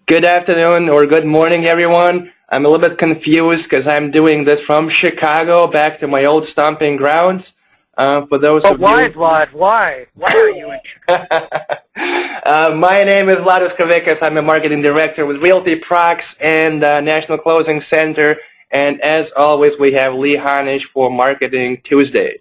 Good afternoon or good morning, everyone. I'm a little bit confused because I'm doing this from Chicago back to my old stomping grounds. For those But of why, you, Vlad? Why? Why are you in Chicago? my name is Vlados Kravikas. I'm a marketing director with RealtyProx and National Closing Center. And as always, we have Lee Honish for Marketing Tuesday.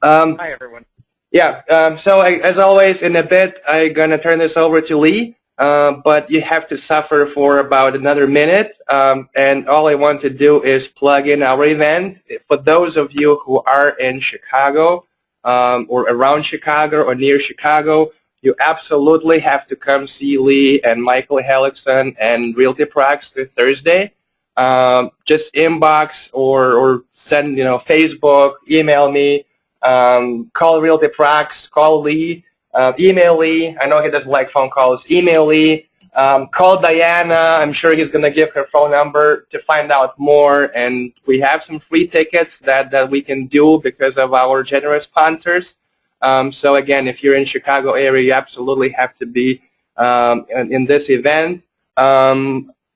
Hi, everyone. Yeah, as always, in a bit, I'm going to turn this over to Lee, but you have to suffer for about another minute, and all I want to do is plug in our event. For those of you who are in Chicago or around Chicago or near Chicago, you absolutely have to come see Lee and Michael Hellickson and RealtyProx this Thursday. Just inbox or send, Facebook, email me. Call RealtyProx, call Lee, email Lee. I know he doesn't like phone calls. Email Lee. Call Diana. I'm sure he's going to give her phone number to find out more. And we have some free tickets that we can do because of our generous sponsors. So again, if you're in Chicago area, you absolutely have to be in this event.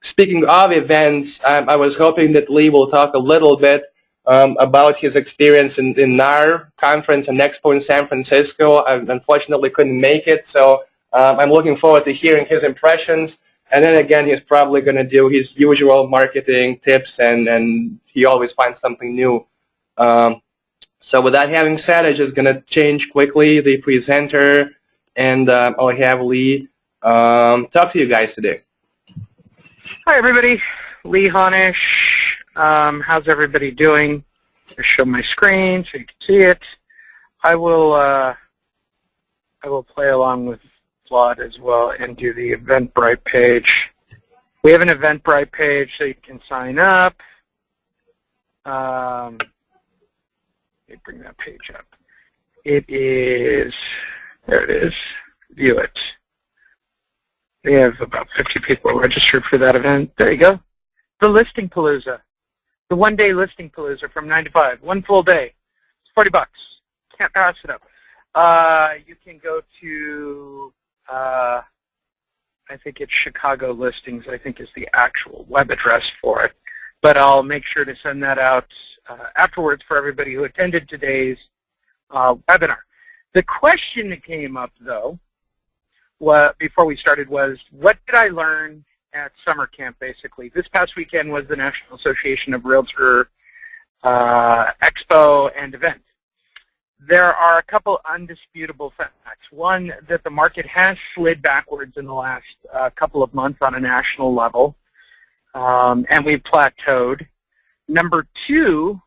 Speaking of events, I was hoping that Lee will talk a little bit about his experience in NAR Conference and Expo in San Francisco. I unfortunately couldn't make it, so I'm looking forward to hearing his impressions. And then again, he's probably going to do his usual marketing tips, and he always finds something new. So with that having said, I'm just going to change quickly the presenter, and I'll have Lee talk to you guys today. Hi, everybody. Lee Honish. How's everybody doing? I'll show my screen so you can see it. I will play along with Vlad as well and do the Eventbrite page. We have an Eventbrite page so you can sign up. Let me bring that page up. It is, there it is, view it. We have about 50 people registered for that event. There you go. The Listing Palooza. The one-day Listing Palooza from 9 to 5. One full day. It's $40. Can't pass it up. You can go to, I think it's Chicago Listings, I think is the actual web address for it. But I'll make sure to send that out afterwards for everybody who attended today's webinar. The question that came up, though, before we started was, what did I learn at summer camp, basically? This past weekend was the National Association of Realtor Expo and event. There are a couple undisputable facts. One, that the market has slid backwards in the last couple of months on a national level, and we've plateaued. Number two,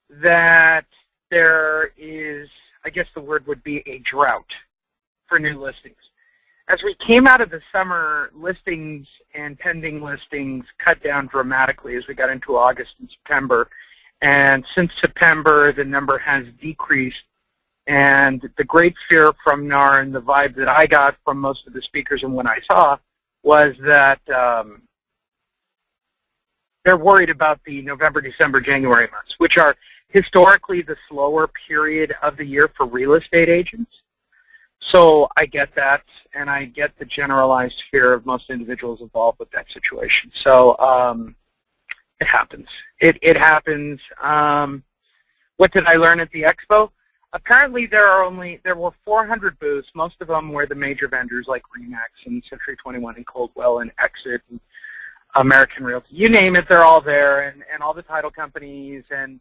that there is, I guess the word would be a drought for new listings. As we came out of the summer, listings and pending listings cut down dramatically as we got into August and September. And since September, the number has decreased. And the great fear from NAR and the vibe that I got from most of the speakers and what I saw was that they're worried about the November, December, January months, which are historically the slower period of the year for real estate agents. So I get that, and I get the generalized fear of most individuals involved with that situation. So it happens. It happens. What did I learn at the expo? Apparently there were 400 booths. Most of them were the major vendors like RE/MAX and Century 21 and Coldwell and Exit and American Realty. You name it, they're all there, and all the title companies. And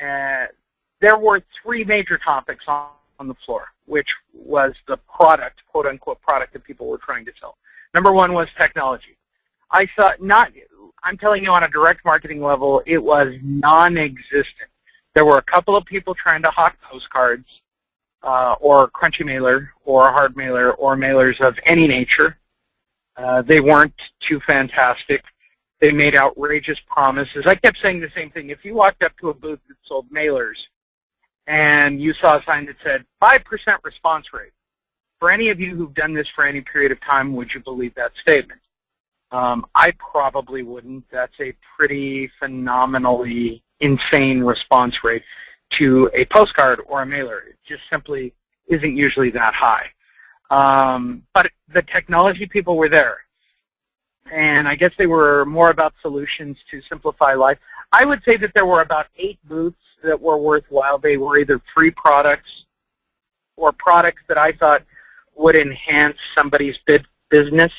there were three major topics on the floor, which was the product, quote-unquote product that people were trying to sell. Number one was technology. I saw I'm telling you on a direct marketing level, it was non-existent. There were a couple of people trying to hawk postcards or crunchy mailer or hard mailer or mailers of any nature. They weren't too fantastic. They made outrageous promises. I kept saying the same thing. If you walked up to a booth that sold mailers and you saw a sign that said 5% response rate, for any of you who've done this for any period of time, would you believe that statement? I probably wouldn't. That's a pretty phenomenally insane response rate to a postcard or a mailer. It just simply isn't usually that high. But the technology people were there. And I guess they were more about solutions to simplify life. I would say that there were about 8 booths that were worthwhile. They were either free products or products that I thought would enhance somebody's business.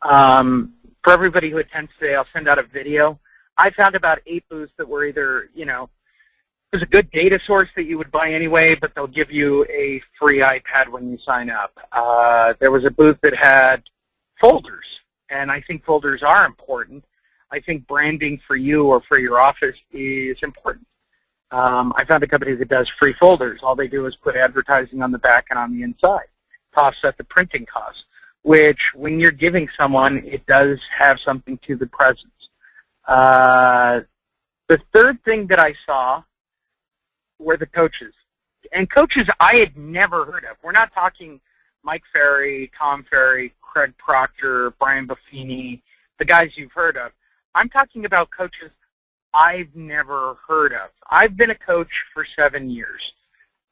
For everybody who attends today, I'll send out a video. I found about 8 booths that were either, there's a good data source that you would buy anyway, but they'll give you a free iPad when you sign up. There was a booth that had folders, and I think folders are important. I think branding for you or for your office is important. I found a company that does free folders. All they do is put advertising on the back and on the inside to offset the printing costs, which when you're giving someone, it does have something to the presence. The third thing that I saw were the coaches. And coaches I had never heard of. We're not talking Mike Ferry, Tom Ferry, Craig Proctor, Brian Buffini, the guys you've heard of. I'm talking about coaches I've never heard of. I've been a coach for 7 years.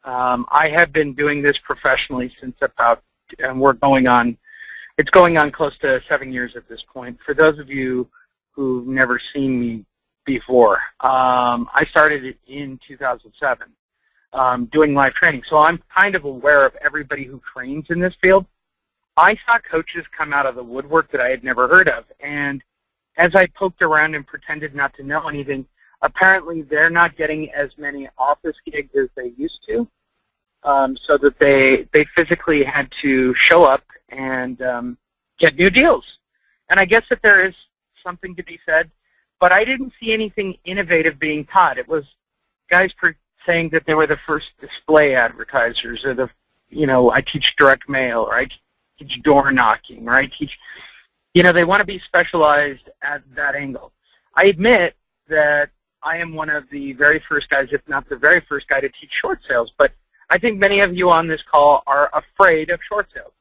I have been doing this professionally since about, and it's going on close to 7 years at this point. For those of you who've never seen me before, I started in 2007 doing live training. So I'm kind of aware of everybody who trains in this field. I saw coaches come out of the woodwork that I had never heard of. And as I poked around and pretended not to know anything, apparently they're not getting as many office gigs as they used to, so that they physically had to show up and get new deals. And I guess that there is something to be said, but I didn't see anything innovative being taught. It was guys saying that they were the first display advertisers, or I teach direct mail, or I teach door knocking, or I teach, they want to be specialized at that angle. I admit that I am one of the very first guys, if not the very first guy, to teach short sales, but I think many of you on this call are afraid of short sales,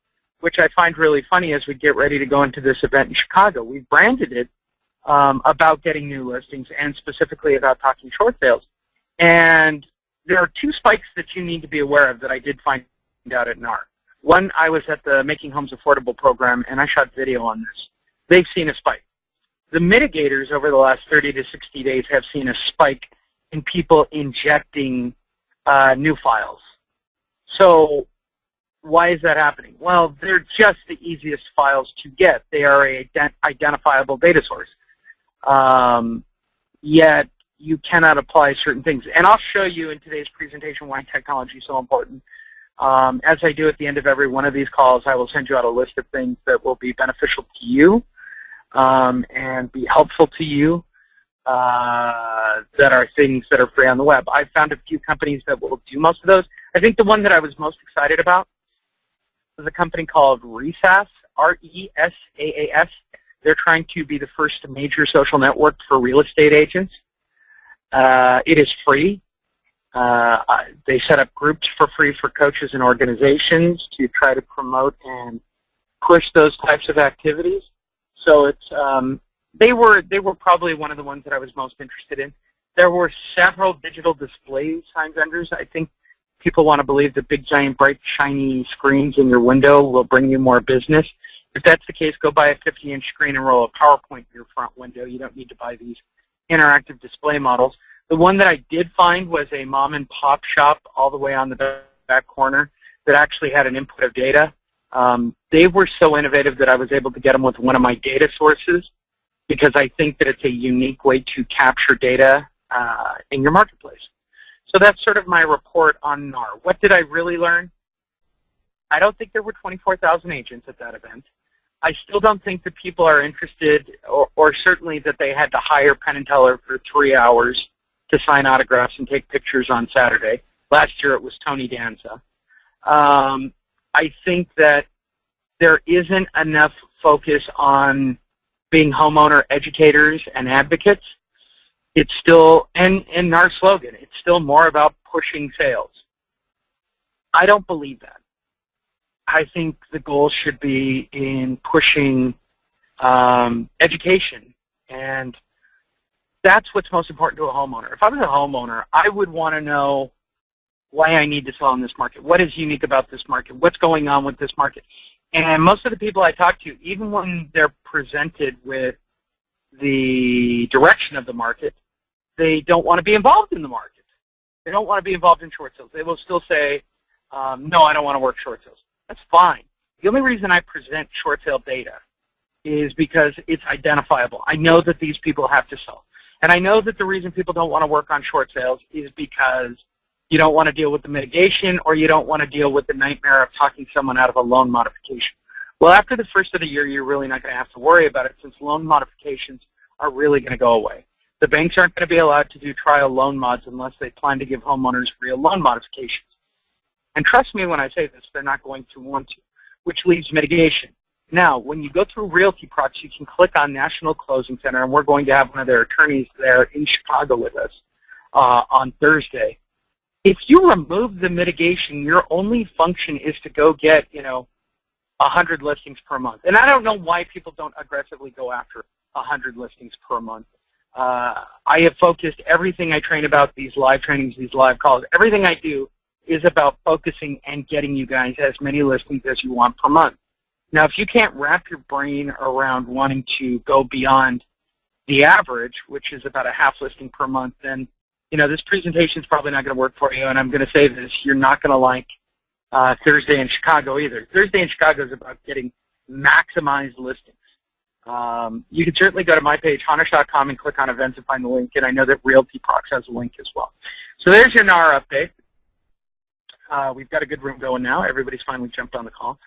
which I find really funny as we get ready to go into this event in Chicago. We've branded it about getting new listings and specifically about talking short sales. And there are 2 spikes that you need to be aware of that I did find out at NAR. One, I was at the Making Homes Affordable program, and I shot video on this. They've seen a spike. The mitigators over the last 30 to 60 days have seen a spike in people injecting new files. So why is that happening? Well, they're just the easiest files to get. They are an identifiable data source. Yet you cannot apply certain things. And I'll show you in today's presentation why technology is so important. As I do at the end of every one of these calls, I will send you out a list of things that will be beneficial to you and be helpful to you, that are things that are free on the web. I've found a few companies that will do most of those. I think the one that I was most excited about was a company called RESAAS, R-E-S-A-A-S. They're trying to be the first major social network for real estate agents. It is free. They set up groups for free for coaches and organizations to try to promote and push those types of activities. So it's they were probably one of the ones that I was most interested in. There were several digital display sign vendors. I think people want to believe that big, giant, bright, shiny screens in your window will bring you more business. If that's the case, go buy a 50-inch screen and roll a PowerPoint in your front window. You don't need to buy these interactive display models. The one that I did find was a mom-and-pop shop all the way on the back corner that actually had an input of data. They were so innovative that I was able to get them with one of my data sources because I think that it's a unique way to capture data in your marketplace. So that's sort of my report on NAR. What did I really learn? I don't think there were 24,000 agents at that event. I still don't think that people are interested, or certainly that they had to hire Penn and Teller for 3 hours to sign autographs and take pictures on Saturday. Last year it was Tony Danza. I think that there isn't enough focus on being homeowner educators and advocates. It's still, and our slogan, it's still more about pushing sales. I don't believe that. I think the goal should be in pushing education, and that's what's most important to a homeowner. If I was a homeowner, I would want to know why I need to sell in this market. What is unique about this market? What's going on with this market? And most of the people I talk to, even when they're presented with the direction of the market, they don't want to be involved in the market. They don't want to be involved in short sales. They will still say, no, I don't want to work short sales. That's fine. The only reason I present short sale data is because it's identifiable. I know that these people have to sell. And I know that the reason people don't want to work on short sales is because you don't want to deal with the mitigation, or you don't want to deal with the nightmare of talking someone out of a loan modification. Well, after the first of the year, you're really not going to have to worry about it, since loan modifications are really going to go away. The banks aren't going to be allowed to do trial loan mods unless they plan to give homeowners real loan modifications. And trust me when I say this, they're not going to want to, which leaves mitigation. Now, when you go through RealtyProx, you can click on National Closing Center, and we're going to have one of their attorneys there in Chicago with us on Thursday. If you remove the mitigation, your only function is to go get, 100 listings per month. And I don't know why people don't aggressively go after 100 listings per month. I have focused everything I train about, these live trainings, these live calls, everything I do is about focusing and getting you guys as many listings as you want per month. Now, if you can't wrap your brain around wanting to go beyond the average, which is about a half listing per month, then this presentation is probably not going to work for you. And I'm going to say this: you're not going to like Thursday in Chicago either. Thursday in Chicago is about getting maximized listings. You can certainly go to my page, Honish.com, and click on events and find the link. And I know that RealtyProx has a link as well. So there's your NAR update. We've got a good room going now. Everybody's finally jumped on the call.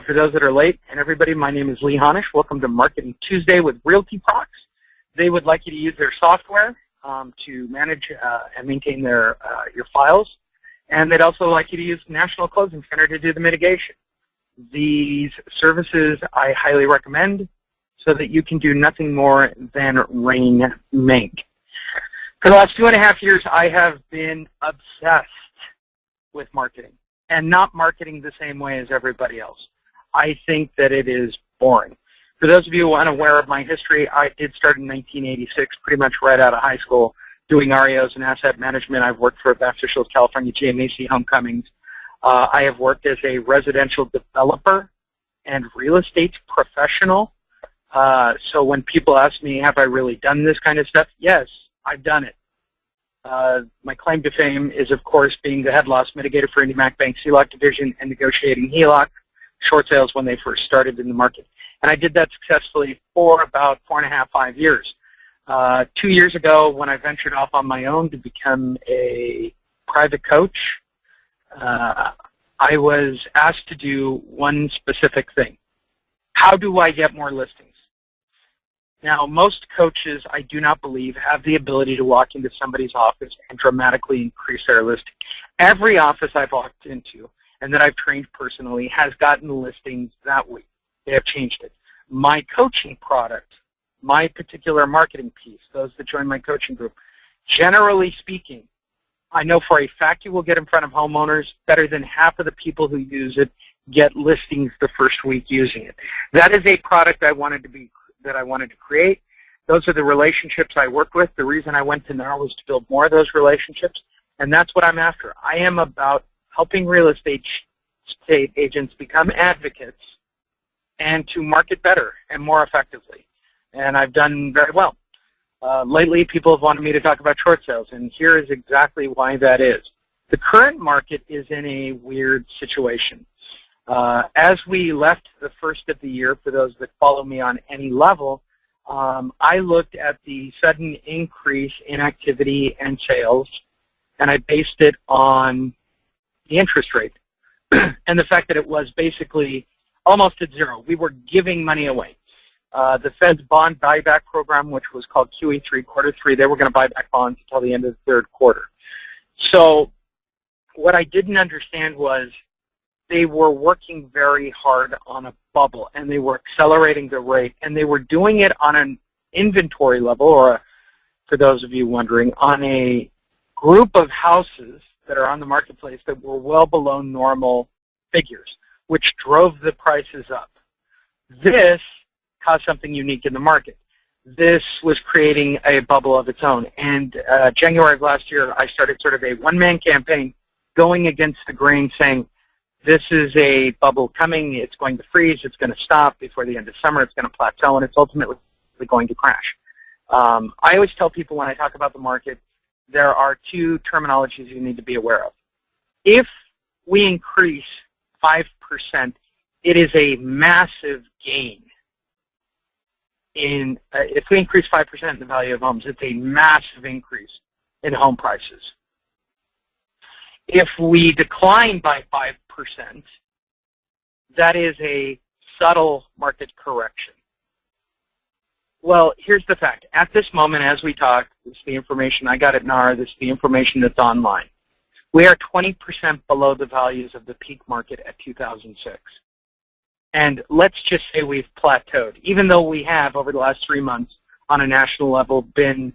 For those that are late, and everybody, my name is Lee Honish. Welcome to Marketing Tuesday with RealtyProx. They would like you to use their software to manage and maintain your files, and they'd also like you to use National Closing Center to do the mitigation. These services I highly recommend so that you can do nothing more than rainmake. For the last 2.5 years, I have been obsessed with marketing, and not marketing the same way as everybody else. I think that it is boring. For those of you unaware of my history, I did start in 1986, pretty much right out of high school, doing REOs and asset management. I've worked for Bass Fisher, California, GMAC, Homecomings. I have worked as a residential developer and real estate professional. So when people ask me, have I really done this kind of stuff? Yes, I've done it. My claim to fame is, of course, being the head loss mitigator for IndyMac Bank CLOC division and negotiating HELOC short sales when they first started in the market. And I did that successfully for about 4.5, 5 years. 2 years ago, when I ventured off on my own to become a private coach, I was asked to do one specific thing. How do I get more listings? Now, most coaches, I do not believe, have the ability to walk into somebody's office and dramatically increase their listing. Every office I've walked into and that I've trained personally has gotten listings that week. They have changed it. My coaching product, my particular marketing piece, those that join my coaching group, generally speaking, I know for a fact you will get in front of homeowners. Better than half of the people who use it get listings the first week using it. That is a product I wanted to create. Those are the relationships I work with. The reason I went to NAR was to build more of those relationships, and that's what I'm after. I am about helping real estate agents become advocates and to market better and more effectively, and I've done very well. Lately, people have wanted me to talk about short sales, and here is exactly why that is. The current market is in a weird situation. As we left the first of the year, for those that follow me on any level, I looked at the sudden increase in activity and sales, and I based it on the interest rate and the fact that it was basically almost at zero. We were giving money away. The Fed's bond buyback program, which was called QE3, quarter three, they were going to buy back bonds until the end of the third quarter. So what I didn't understand was they were working very hard on a bubble, and they were accelerating the rate, and they were doing it on an inventory level, or for those of you wondering, on a group of houses that are on the marketplace that were well below normal figures, which drove the prices up. This caused something unique in the market. This was creating a bubble of its own. And January of last year, I started sort of a one-man campaign going against the grain saying, this is a bubble coming, it's going to freeze, it's going to stop before the end of summer, it's going to plateau, and it's ultimately going to crash. I always tell people when I talk about the market, there are two terminologies you need to be aware of. If we increase 5%, it is a massive gain. If we increase 5% in the value of homes, it's a massive increase in home prices. If we decline by 5%, that is a subtle market correction. Well, here's the fact. At this moment, as we talk, this is the information I got at NAR, this is the information that's online. We are 20% below the values of the peak market at 2006. And let's just say we've plateaued, even though we have, over the last 3 months, on a national level, been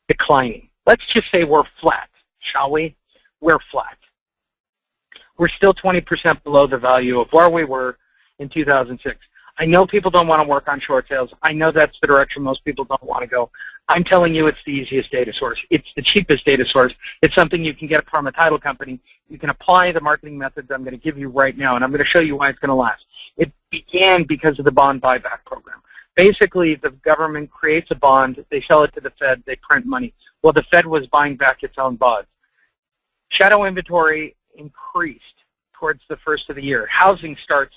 declining. Let's just say we're flat, shall we? We're flat. We're still 20% below the value of where we were in 2006. I know people don't want to work on short sales. I know that's the direction most people don't want to go. I'm telling you it's the easiest data source. It's the cheapest data source. It's something you can get from a title company. You can apply the marketing methods I'm going to give you right now, and I'm going to show you why it's going to last. It began because of the bond buyback program. Basically, the government creates a bond. They sell it to the Fed. They print money. Well, the Fed was buying back its own bonds. Shadow inventory increased towards the first of the year. Housing starts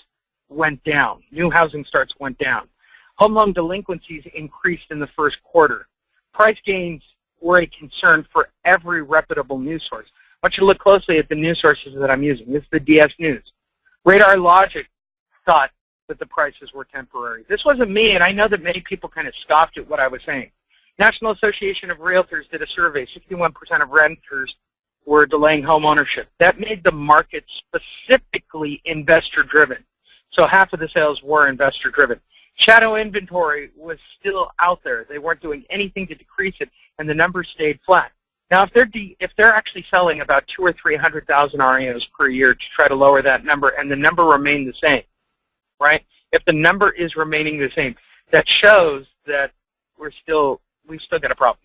went down. New housing starts went down. Home loan delinquencies increased in the first quarter. Price gains were a concern for every reputable news source. I want you to look closely at the news sources that I'm using. This is the DS News. Radar Logic thought that the prices were temporary. This wasn't me, and I know that many people kind of scoffed at what I was saying. National Association of Realtors did a survey. 61% of renters were delaying home ownership. That made the market specifically investor-driven. So half of the sales were investor-driven. Shadow inventory was still out there. They weren't doing anything to decrease it, and the numbers stayed flat. Now, if they're actually selling about 200,000 or 300,000 REOs per year to try to lower that number, and the number remained the same, right? If the number is remaining the same, that shows that we've still got a problem.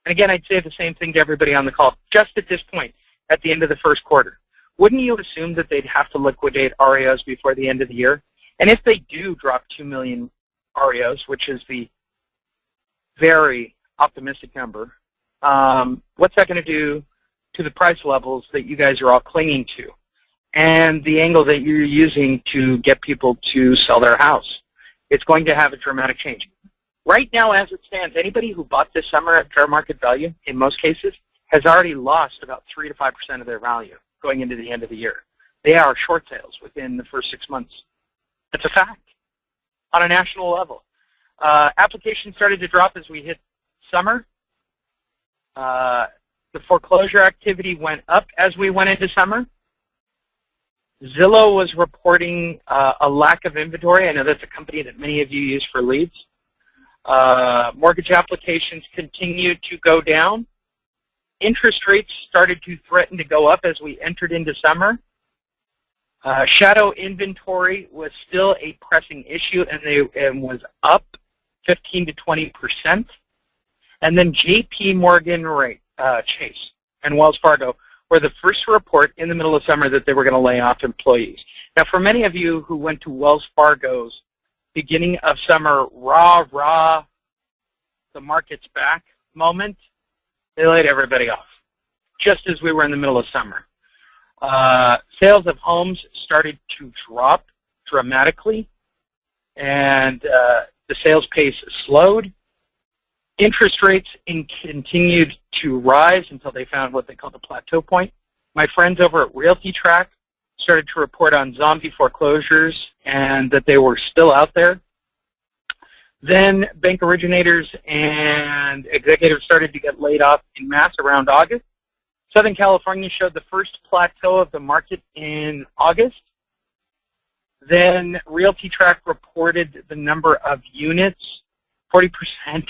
And again, I'd say the same thing to everybody on the call. Just at this point, at the end of the first quarter, wouldn't you assume that they'd have to liquidate REOs before the end of the year? And if they do drop 2 million REOs, which is the very optimistic number, what's that going to do to the price levels that you guys are all clinging to and the angle that you're using to get people to sell their house? It's going to have a dramatic change. Right now, as it stands, anybody who bought this summer at fair market value, in most cases, has already lost about 3 to 5% of their value going into the end of the year. They are short sales within the first 6 months. It's a fact on a national level. Applications started to drop as we hit summer. The foreclosure activity went up as we went into summer. Zillow was reporting a lack of inventory. I know that's a company that many of you use for leads. Mortgage applications continued to go down. Interest rates started to threaten to go up as we entered into summer. Shadow inventory was still a pressing issue, and was up 15 to 20%. And then J.P. Morgan, Chase, and Wells Fargo were the first to report in the middle of summer that they were going to lay off employees. Now, for many of you who went to Wells Fargo's beginning of summer, rah, the market's back moment, they laid everybody off, just as we were in the middle of summer. Sales of homes started to drop dramatically, and the sales pace slowed. Interest rates continued to rise until they found what they call the plateau point. My friends over at RealtyProx started to report on zombie foreclosures and that they were still out there. Then bank originators and executives started to get laid off en masse around August. Southern California showed the first plateau of the market in August. Then RealtyProx reported the number of units, 40%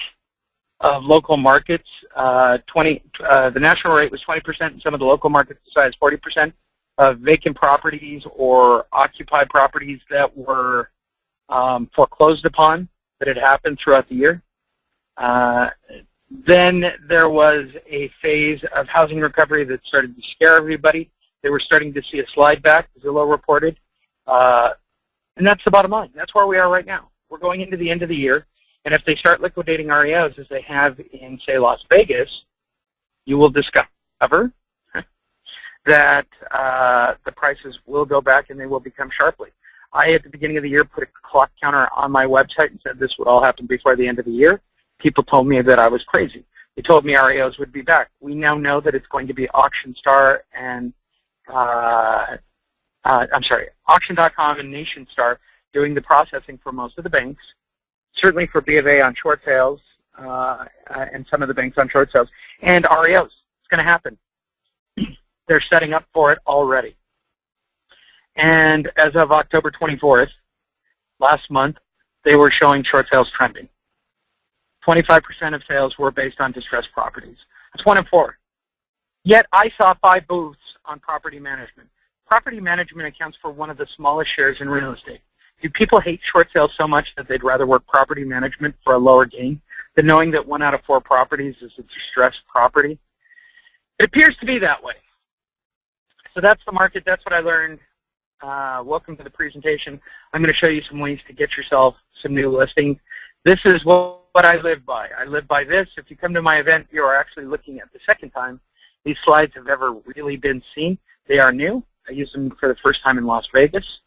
of local markets, the national rate was 20%, and some of the local markets decided 40% of vacant properties or occupied properties that were foreclosed upon that had happened throughout the year. Then there was a phase of housing recovery that started to scare everybody. They were starting to see a slide back, Zillow reported. And that's the bottom line. That's where we are right now. We're going into the end of the year, and if they start liquidating REOs as they have in, say, Las Vegas, you will discover that the prices will go back and they will become sharply. I, at the beginning of the year, put a clock counter on my website and said this would all happen before the end of the year. People told me that I was crazy. They told me REOs would be back. We now know that it's going to be AuctionStar and Auction.com and NationStar doing the processing for most of the banks, certainly for B of A on short sales and some of the banks on short sales, and REOs. It's going to happen. They're setting up for it already. And as of October 24th, last month, they were showing short sales trending. 25% of sales were based on distressed properties. That's 1 in 4. Yet I saw 5 booths on property management. Property management accounts for one of the smallest shares in real estate. Do people hate short sales so much that they'd rather work property management for a lower gain than knowing that 1 out of 4 properties is a distressed property? It appears to be that way. So that's the market. That's what I learned. Welcome to the presentation. I'm going to show you some ways to get yourself some new listings. This is what I live by. I live by this. If you come to my event, you are actually looking at the second time these slides have ever really been seen. They are new. I use them for the first time in Las Vegas.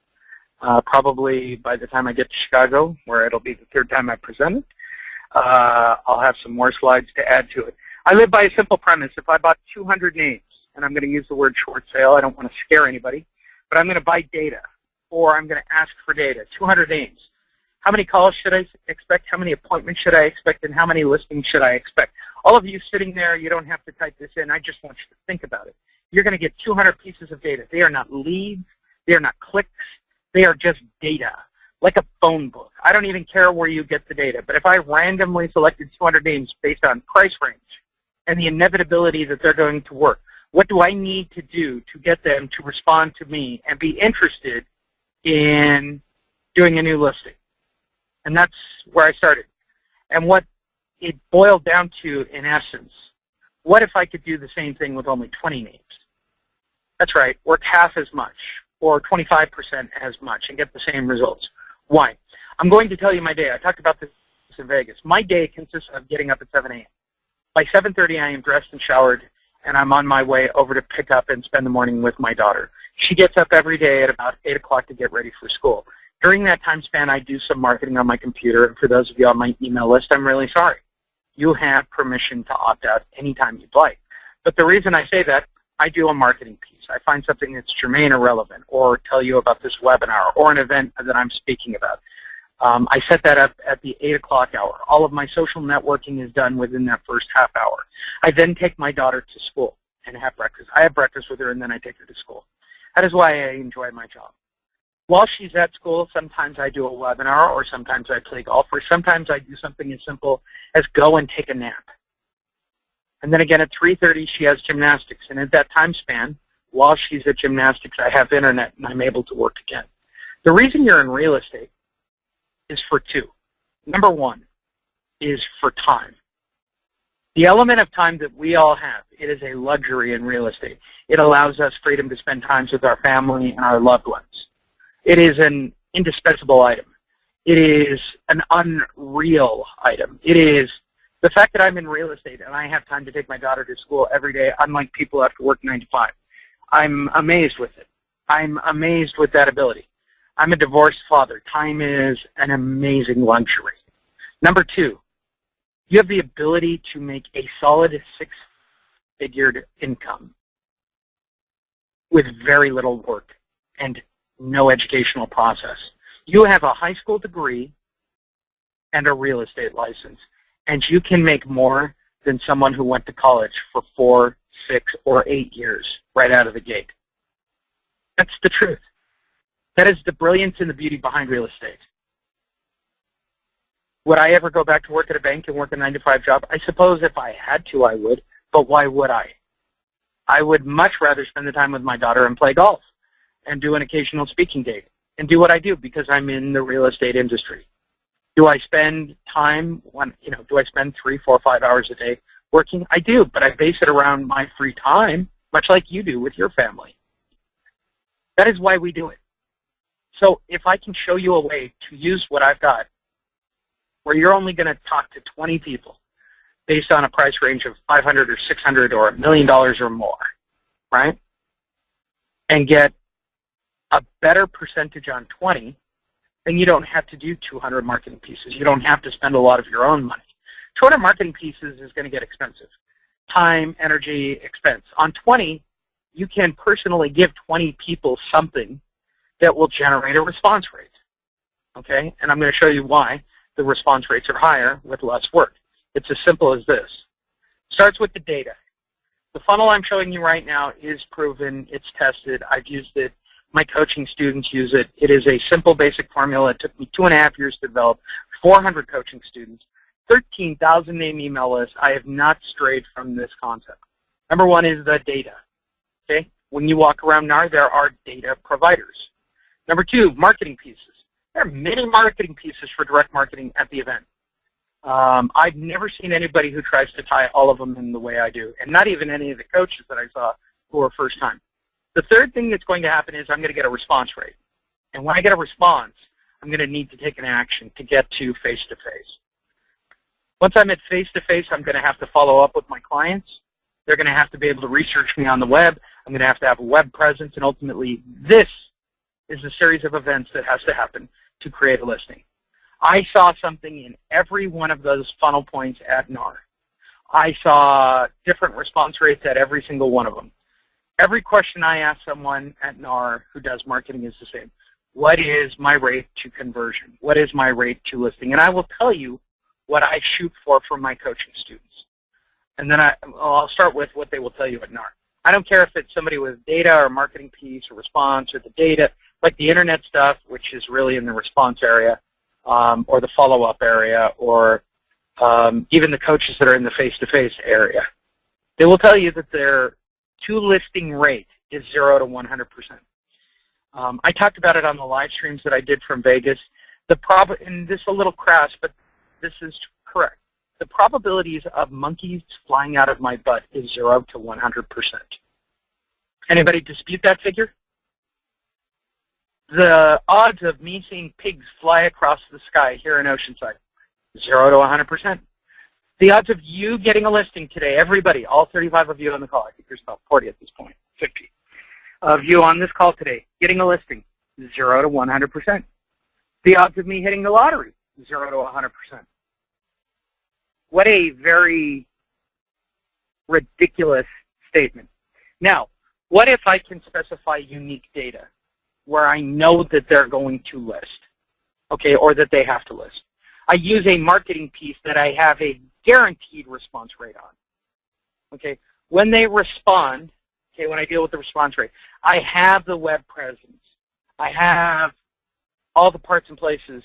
Probably by the time I get to Chicago, where it'll be the 3rd time I present it, I'll have some more slides to add to it. I live by a simple premise. If I bought 200 names, and I'm going to use the word short sale, I don't want to scare anybody, but I'm going to buy data, or I'm going to ask for data, 200 names. How many calls should I expect? How many appointments should I expect? And how many listings should I expect? All of you sitting there, you don't have to type this in. I just want you to think about it. You're going to get 200 pieces of data. They are not leads. They are not clicks. They are just data, like a phone book. I don't even care where you get the data. But if I randomly selected 200 names based on price range and the inevitability that they're going to work, what do I need to do to get them to respond to me and be interested in doing a new listing? And that's where I started. And what it boiled down to, in essence, what if I could do the same thing with only 20 names? That's right, work half as much or 25% as much and get the same results. Why? I'm going to tell you my day. I talked about this in Vegas. My day consists of getting up at 7 a.m. By 7:30, I am dressed and showered, and I'm on my way over to pick up and spend the morning with my daughter. She gets up every day at about 8 o'clock to get ready for school. During that time span, I do some marketing on my computer, and for those of you on my email list, I'm really sorry. You have permission to opt out anytime you'd like. But the reason I say that, I do a marketing piece. I find something that's germane or relevant, or tell you about this webinar, or an event that I'm speaking about. I set that up at the 8 o'clock hour. All of my social networking is done within that first half hour. I then take my daughter to school and have breakfast. I have breakfast with her, and then I take her to school. That is why I enjoy my job. While she's at school, sometimes I do a webinar, or sometimes I play golf, or sometimes I do something as simple as go and take a nap. And then again at 3:30, she has gymnastics. And at that time span, while she's at gymnastics, I have internet, and I'm able to work again. The reason you're in real estate is for 2. Number 1 is for time. The element of time that we all have, it is a luxury in real estate. It allows us freedom to spend time with our family and our loved ones. It is an indispensable item. It is an unreal item. It is the fact that I'm in real estate and I have time to take my daughter to school every day, unlike people who have to work 9 to 5. I'm amazed with it. I'm amazed with that ability. I'm a divorced father. Time is an amazing luxury. Number 2, you have the ability to make a solid 6-figured income with very little work and no educational process. You have a high school degree and a real estate license, and you can make more than someone who went to college for 4, 6, or 8 years right out of the gate. That's the truth. That is the brilliance and the beauty behind real estate. Would I ever go back to work at a bank and work a 9 to 5 job? I suppose if I had to, I would, but why would I? I would much rather spend the time with my daughter and play golf and do an occasional speaking date and do what I do because I'm in the real estate industry. Do I spend time, do I spend 3, 4, 5 hours a day working? I do, but I base it around my free time, much like you do with your family. That is why we do it. So if I can show you a way to use what I've got, where you're only going to talk to 20 people based on a price range of $500 or $600 or $1 million or more, right? And get a better percentage on 20, then you don't have to do 200 marketing pieces. You don't have to spend a lot of your own money. 200 marketing pieces is going to get expensive. Time, energy, expense. On 20, you can personally give 20 people something that will generate a response rate. Okay? And I'm going to show you why the response rates are higher with less work. It's as simple as this. Starts with the data. The funnel I'm showing you right now is proven. It's tested. I've used it. My coaching students use it. It is a simple, basic formula. It took me 2.5 years to develop. 400 coaching students. 13,000 name email lists. I have not strayed from this concept. Number one is the data. Okay? When you walk around NAR, there are data providers. Number two, marketing pieces. There are many marketing pieces for direct marketing at the event. I've never seen anybody who tries to tie all of them in the way I do, and not even any of the coaches that I saw who were first time. The third thing that's going to happen is I'm going to get a response rate. And when I get a response, I'm going to need to take an action to get to face-to-face. Once I'm at face-to-face, I'm going to have to follow up with my clients. They're going to have to be able to research me on the web. I'm going to have a web presence, and ultimately this is a series of events that has to happen to create a listing. I saw something in every one of those funnel points at NAR. I saw different response rates at every single one of them. Every question I ask someone at NAR who does marketing is the same. What is my rate to conversion? What is my rate to listing? And I will tell you what I shoot for my coaching students. And then I'll start with what they will tell you at NAR. I don't care if it's somebody with data or marketing piece or response or the data, like the internet stuff, which is really in the response area, or the follow-up area, or even the coaches that are in the face-to-face area. They will tell you that their to-listing rate is 0 to 100%. I talked about it on the live streams that I did from Vegas. And this is a little crass, but this is correct. The probabilities of monkeys flying out of my butt is 0 to 100%. Anybody dispute that figure? The odds of me seeing pigs fly across the sky here in Oceanside, 0 to 100%. The odds of you getting a listing today, everybody, all 35 of you on the call, I think there's about 40 at this point, 50 of you on this call today, getting a listing, 0 to 100%. The odds of me hitting the lottery, 0 to 100%. What a very ridiculous statement. Now, what if I can specify unique data where I know that they're going to list, okay, or that they have to list? I use a marketing piece that I have a guaranteed response rate on, okay? When they respond, okay, when I deal with the response rate, I have the web presence. I have all the parts and places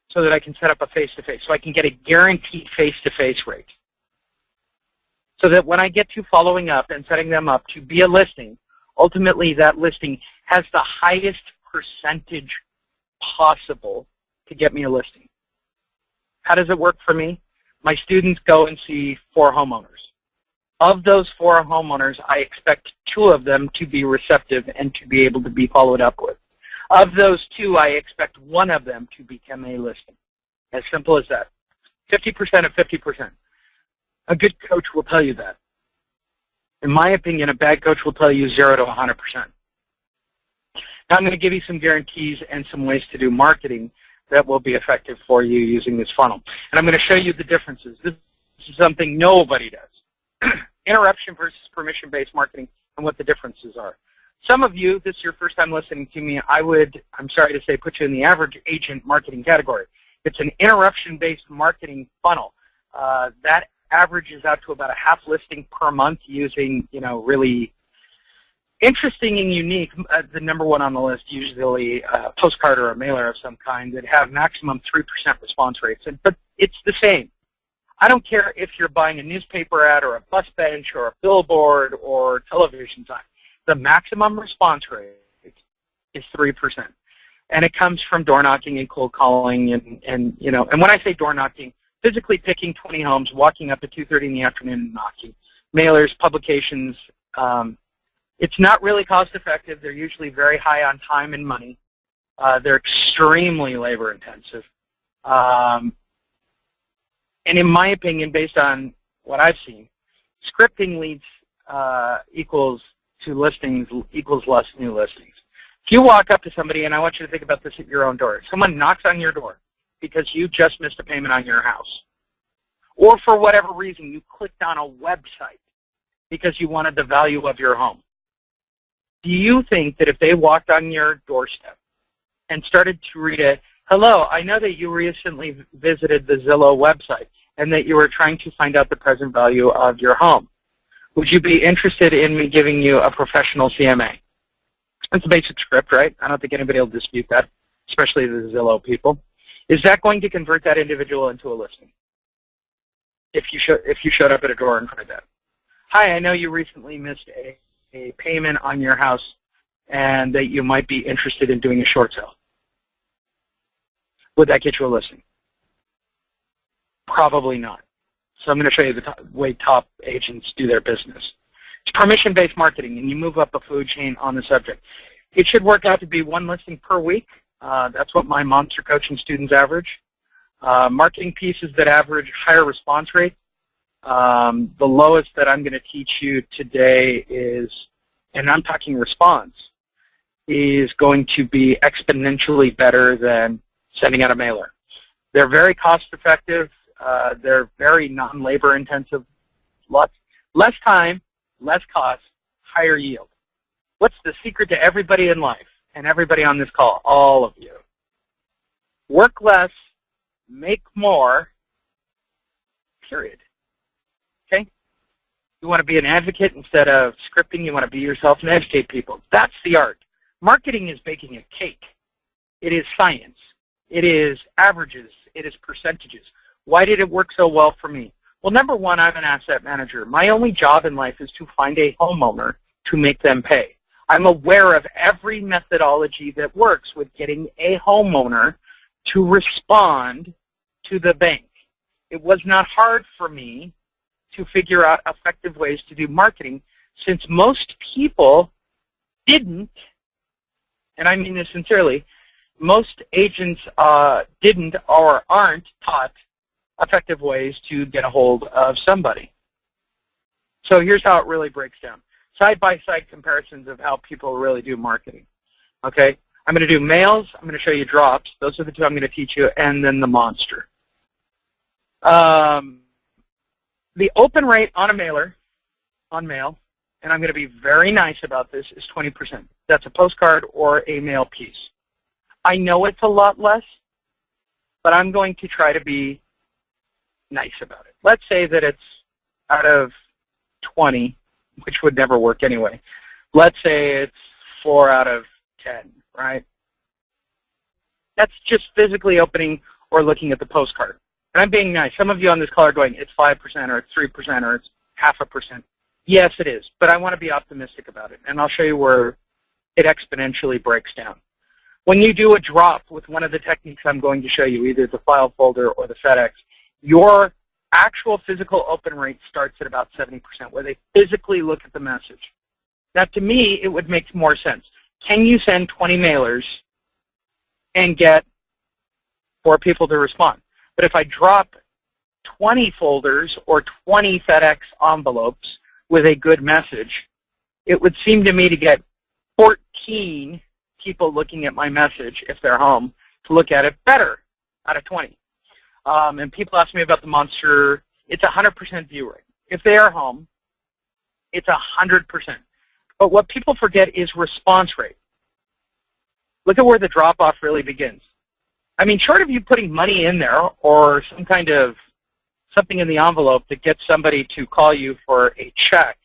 so that I can set up a face-to-face, so I can get a guaranteed face-to-face rate. So that when I get to following up and setting them up to be a listing, ultimately that listing has the highest percentage possible to get me a listing. How does it work for me? My students go and see 4 homeowners. Of those 4 homeowners, I expect 2 of them to be receptive and to be able to be followed up with. Of those 2, I expect 1 of them to become a listing. As simple as that. 50% of 50%. A good coach will tell you that. In my opinion, a bad coach will tell you 0 to 100%. Now I'm going to give you some guarantees and some ways to do marketing that will be effective for you using this funnel. And I'm going to show you the differences. This is something nobody does. Interruption versus permission-based marketing and what the differences are. Some of you, this is your first time listening to me, I'm sorry to say, put you in the average agent marketing category. It's an interruption-based marketing funnel. That averages out to about a half listing per month using, really interesting and unique. The number 1 on the list, usually a postcard or a mailer of some kind that have maximum 3% response rates. But it's the same. I don't care if you're buying a newspaper ad or a bus bench or a billboard or television sign. The maximum response rate is 3%. And it comes from door knocking and cold calling and when I say door knocking, physically picking 20 homes, walking up at 2:30 in the afternoon and knocking. Mailers, publications, It's not really cost effective. They're usually very high on time and money. They're extremely labor intensive. And in my opinion, based on what I've seen, scripting leads equals to listings equals less new listings. If you walk up to somebody, and I want you to think about this at your own door, someone knocks on your door because you just missed a payment on your house, or for whatever reason you clicked on a website because you wanted the value of your home. Do you think that if they walked on your doorstep and started to read it, hello, I know that you recently visited the Zillow website and that you were trying to find out the present value of your home. Would you be interested in me giving you a professional CMA? That's a basic script, right? I don't think anybody will dispute that, especially the Zillow people. Is that going to convert that individual into a listing? If you showed up at a door and tried that. Hi, I know you recently missed a payment on your house and that you might be interested in doing a short sale. Would that get you a listing? Probably not. So I'm going to show you the way top agents do their business. It's permission-based marketing, and you move up a food chain on the subject. It should work out to be one listing per week. That's what my monster coaching students average. Marketing pieces that average higher response rate. The lowest that I'm going to teach you today is, and I'm talking response, is going to be exponentially better than sending out a mailer. They're very cost-effective. They're very non-labor intensive. Less time, less cost, higher yield. What's the secret to everybody in life and everybody on this call? All of you. Work less, make more, period. Okay? You want to be an advocate instead of scripting. You want to be yourself and educate people. That's the art. Marketing is baking a cake. It is science. It is averages. It is percentages. Why did it work so well for me? Well, number one, I'm an asset manager. My only job in life is to find a homeowner to make them pay. I'm aware of every methodology that works with getting a homeowner to respond to the bank. It was not hard for me to figure out effective ways to do marketing since most people didn't, and I mean this sincerely, most agents didn't or aren't taught effective ways to get a hold of somebody. So here's how it really breaks down. Side-by-side comparisons of how people really do marketing. Okay? I'm going to do mails. I'm going to show you drops. Those are the two I'm going to teach you, and then the monster. The open rate on a mailer, on mail, and I'm going to be very nice about this, is 20%. That's a postcard or a mail piece. I know it's a lot less, but I'm going to try to be nice about it. Let's say that it's out of 20, which would never work anyway. Let's say it's 4 out of 10, right? That's just physically opening or looking at the postcard. And I'm being nice. Some of you on this call are going, it's 5% or it's 3% or it's 0.5%. Yes, it is, but I want to be optimistic about it, and I'll show you where it exponentially breaks down. When you do a drop with one of the techniques I'm going to show you, either the file folder or the FedEx, your actual physical open rate starts at about 70%, where they physically look at the message. Now, to me, it would make more sense. Can you send 20 mailers and get 4 people to respond? But if I drop 20 folders or 20 FedEx envelopes with a good message, it would seem to me to get 14 people looking at my message, if they're home, to look at it better out of 20. And people ask me about the monster. It's 100% view rate. If they are home, it's 100%. But what people forget is response rate. Look at where the drop-off really begins. I mean, short of you putting money in there or some kind of something in the envelope that gets somebody to call you for a check,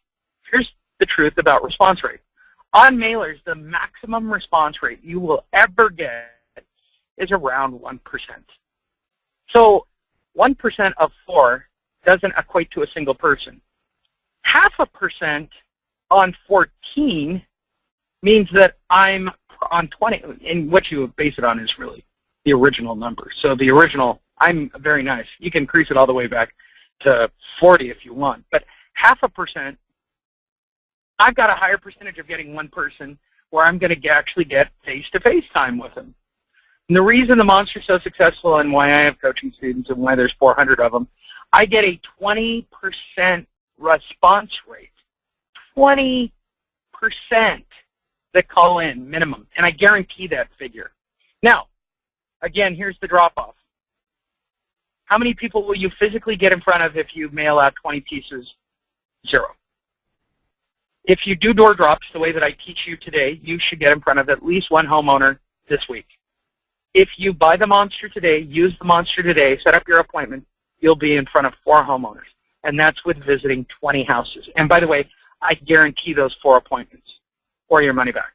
here's the truth about response rate. On mailers, the maximum response rate you will ever get is around 1%. So 1% of 4 doesn't equate to a single person. 0.5% on 14 means that I'm on 20, and what you base it on is really the original number. So the original, I'm very nice. You can increase it all the way back to 40 if you want, but 0.5% I've got a higher percentage of getting one person where I'm going to actually get face-to-face time with them. And the reason the Monster's so successful and why I have coaching students and why there's 400 of them, I get a 20% response rate. 20% that call in minimum, and I guarantee that figure. Now, again, here's the drop-off. How many people will you physically get in front of if you mail out 20 pieces? 0. If you do door drops the way that I teach you today, you should get in front of at least one homeowner this week. If you buy the Monster today, use the Monster today, set up your appointment, you'll be in front of 4 homeowners. And that's with visiting 20 houses. And by the way, I guarantee those 4 appointments or your money back.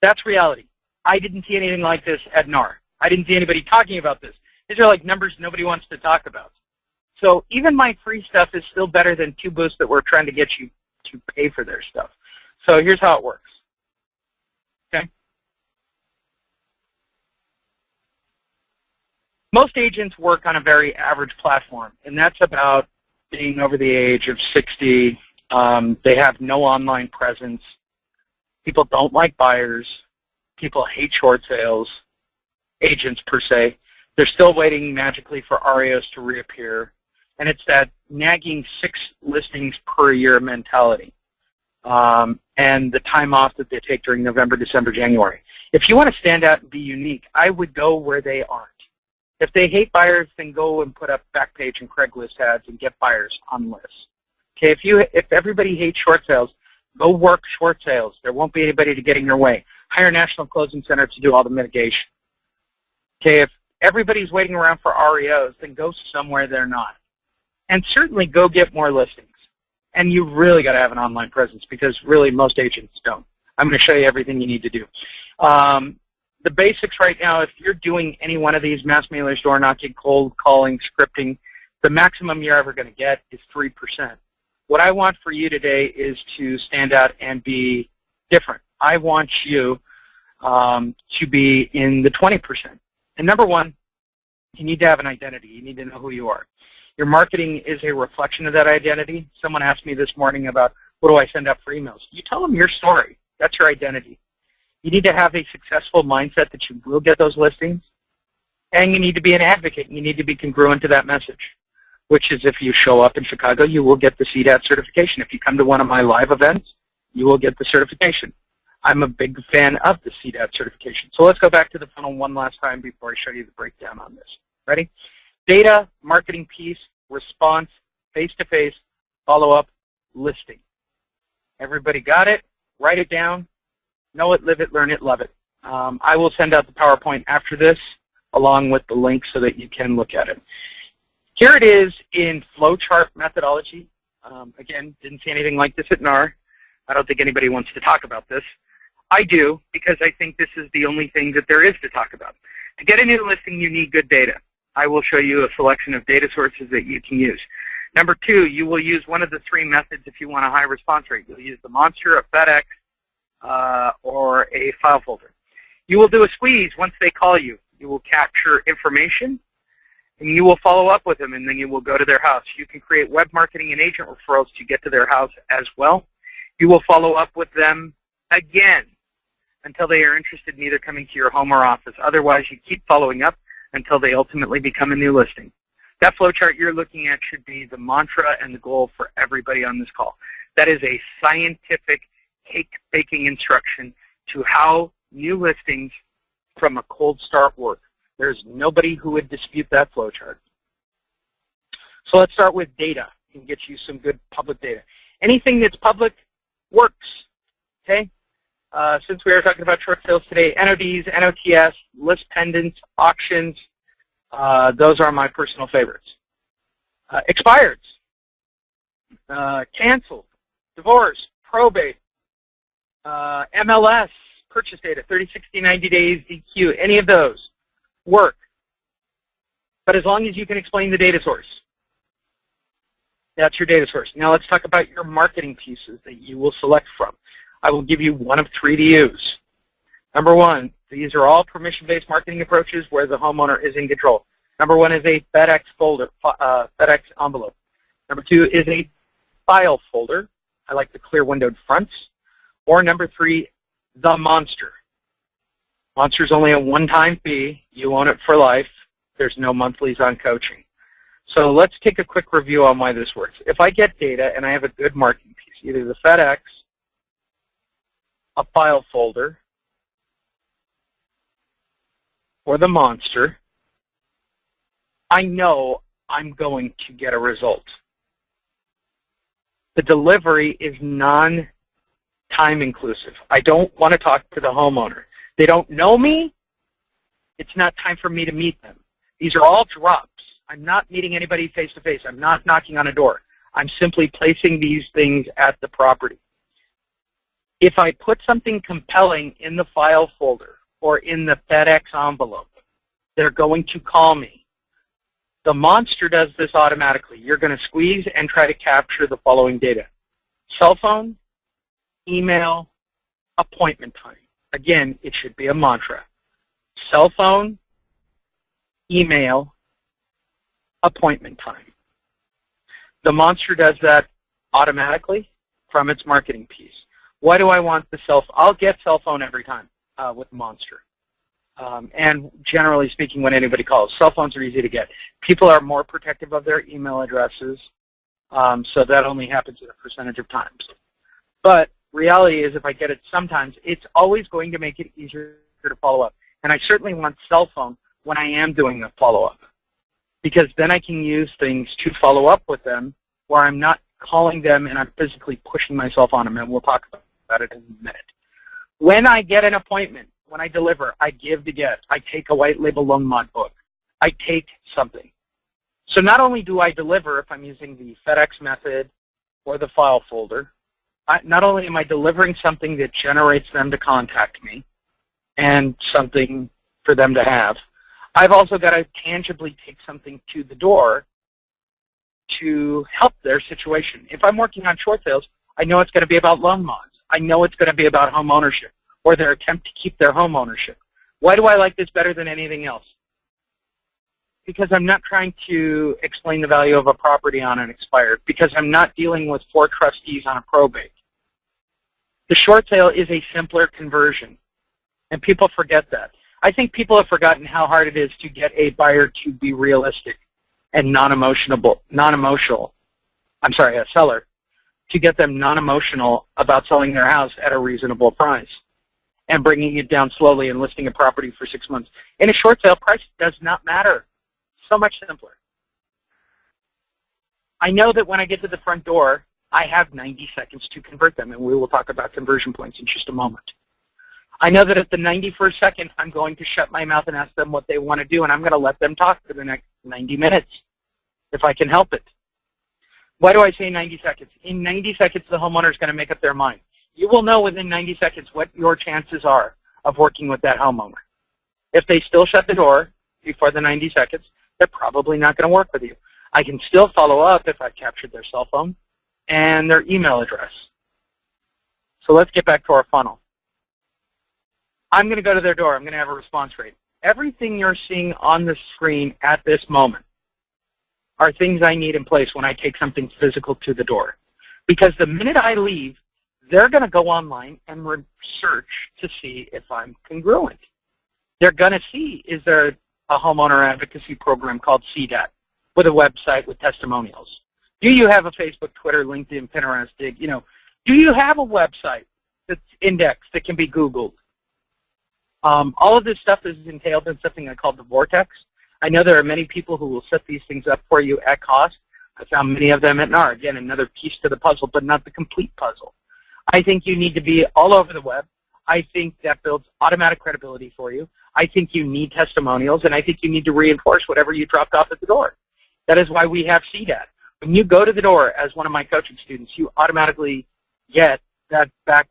That's reality. I didn't see anything like this at NAR. I didn't see anybody talking about this. These are like numbers nobody wants to talk about. So even my free stuff is still better than 2 booths that we're trying to get you to pay for their stuff. So here's how it works. Okay? Most agents work on a very average platform, and that's about being over the age of 60. They have no online presence. People don't like buyers. People hate short sales, agents per se. They're still waiting magically for REOs to reappear. And it's that nagging 6 listings per year mentality. And the time off that they take during November, December, January. If you want to stand out and be unique, I would go where they aren't. If they hate buyers, then go and put up Backpage and Craigslist ads and get buyers on lists. Okay, if everybody hates short sales, go work short sales. There won't be anybody to get in your way. Hire National Closing Center to do all the mitigation. Okay, if everybody's waiting around for REOs, then go somewhere they're not. And certainly go get more listings. And you really got to have an online presence because really most agents don't. I'm going to show you everything you need to do. The basics right now, if you're doing any one of these, mass mailers, door knocking, cold calling, scripting, the maximum you're ever going to get is 3%. What I want for you today is to stand out and be different. I want you to be in the 20%. And number one, you need to have an identity. You need to know who you are. Your marketing is a reflection of that identity. Someone asked me this morning about what do I send out for emails. You tell them your story. That's your identity. You need to have a successful mindset that you will get those listings. And you need to be an advocate. You need to be congruent to that message, which is if you show up in Chicago, you will get the CDAT certification. If you come to one of my live events, you will get the certification. I'm a big fan of the CDAT certification. So let's go back to the funnel one last time before I show you the breakdown on this. Ready? Data, marketing piece, response, face-to-face, follow-up, listing. Everybody got it? Write it down. Know it, live it, learn it, love it. I will send out the PowerPoint after this along with the link so that you can look at it. Here it is in flowchart methodology. Again, didn't see anything like this at NAR. I don't think anybody wants to talk about this. I do because I think this is the only thing that there is to talk about. To get a new listing, you need good data. I will show you a selection of data sources that you can use. Number 2, you will use one of the 3 methods if you want a high response rate. You'll use the Monster, a FedEx, or a file folder. You will do a squeeze once they call you. You will capture information, and you will follow up with them, and then you will go to their house. You can create web marketing and agent referrals to get to their house as well. You will follow up with them again until they are interested in either coming to your home or office. Otherwise, you keep following up until they ultimately become a new listing. That flowchart you're looking at should be the mantra and the goal for everybody on this call. That is a scientific cake-baking instruction to how new listings from a cold start work. There's nobody who would dispute that flowchart. So let's start with data and get you some good public data. Anything that's public works, okay? Since we are talking about short sales today, NODs, NOTS, list pendants, auctions, those are my personal favorites. Expireds, canceled, divorce, probate, MLS, purchase data, 30, 60, 90 days, DQ, any of those work. But as long as you can explain the data source, that's your data source. Now let's talk about your marketing pieces that you will select from. I will give you one of 3 to use. Number 1, these are all permission-based marketing approaches where the homeowner is in control. Number 1 is a FedEx folder, FedEx envelope. Number 2 is a file folder. I like the clear windowed fronts. Or number 3, the Monster. Monster's only a one-time fee. You own it for life. There's no monthlies on coaching. So let's take a quick review on why this works. If I get data and I have a good marketing piece, either the FedEx, a file folder, or the Monster, I know I'm going to get a result. The delivery is non-time inclusive. I don't want to talk to the homeowner. They don't know me. It's not time for me to meet them. These are all drops. I'm not meeting anybody face-to-face. I'm not knocking on a door. I'm simply placing these things at the property. If I put something compelling in the file folder or in the FedEx envelope, they're going to call me. The Monster does this automatically. You're going to squeeze and try to capture the following data: cell phone, email, appointment time. Again, it should be a mantra. Cell phone, email, appointment time. The Monster does that automatically from its marketing piece. Why do I want the cell phone? I'll get cell phone every time with Monster. And generally speaking, when anybody calls, cell phones are easy to get. People are more protective of their email addresses, so that only happens at a percentage of times. But reality is, if I get it sometimes, it's always going to make it easier to follow up. And I certainly want cell phone when I am doing a follow-up, because then I can use things to follow up with them where I'm not calling them and I'm physically pushing myself on them, and we'll talk about it in a minute. When I get an appointment, when I deliver, I give to get. I take a white label loan mod book. I take something. So not only do I deliver if I'm using the FedEx method or the file folder, not only am I delivering something that generates them to contact me and something for them to have, I've also got to tangibly take something to the door to help their situation. If I'm working on short sales, I know it's going to be about loan mods. I know it's going to be about home ownership or their attempt to keep their home ownership. Why do I like this better than anything else? Because I'm not trying to explain the value of a property on an expired, because I'm not dealing with 4 trustees on a probate. The short sale is a simpler conversion, and people forget that. I think people have forgotten how hard it is to get a buyer to be realistic and non-emotional, a seller, to get them non-emotional about selling their house at a reasonable price and bringing it down slowly and listing a property for 6 months. In a short sale, price does not matter. So much simpler. I know that when I get to the front door, I have 90 seconds to convert them, and we will talk about conversion points in just a moment. I know that at the 91st second, I'm going to shut my mouth and ask them what they want to do, and I'm going to let them talk for the next 90 minutes, if I can help it. Why do I say 90 seconds? In 90 seconds, the homeowner is going to make up their mind. You will know within 90 seconds what your chances are of working with that homeowner. If they still shut the door before the 90 seconds, they're probably not going to work with you. I can still follow up if I've captured their cell phone and their email address. So let's get back to our funnel. I'm going to go to their door. I'm going to have a response rate. Everything you're seeing on the screen at this moment are things I need in place when I take something physical to the door. Because the minute I leave, they're going to go online and research to see if I'm congruent. They're going to see, is there a homeowner advocacy program called CDAT with a website with testimonials? Do you have a Facebook, Twitter, LinkedIn, Pinterest, Dig? Do you have a website that's indexed that can be Googled? All of this stuff is entailed in something I call the Vortex. I know there are many people who will set these things up for you at cost. I found many of them at NAR. Again, another piece to the puzzle, but not the complete puzzle. I think you need to be all over the web. I think that builds automatic credibility for you. I think you need testimonials, and I think you need to reinforce whatever you dropped off at the door. That is why we have CDAT. When you go to the door as one of my coaching students, you automatically get that back